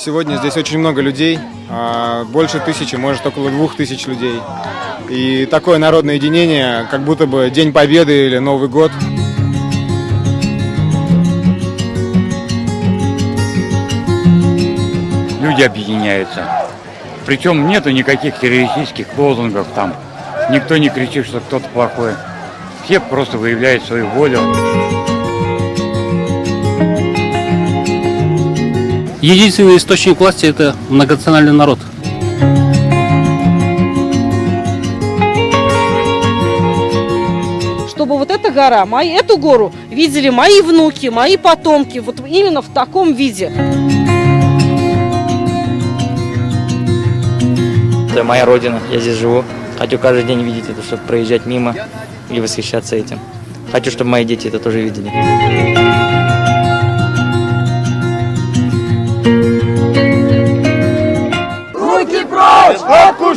Сегодня здесь очень много людей, больше 1000, может около 2000 людей. И такое народное единение, как будто бы День Победы или Новый год. Люди объединяются. Причем нету никаких террористических лозунгов там. Никто не кричит, что кто-то плохой. Все просто выявляют свою волю. Единственный источник власти – это многонациональный народ. Чтобы вот эта гора, эту гору видели мои внуки, мои потомки, вот именно в таком виде. Это моя родина, я здесь живу. Хочу каждый день видеть это, чтобы проезжать мимо и восхищаться этим. Хочу, чтобы мои дети это тоже видели. Руки прочь!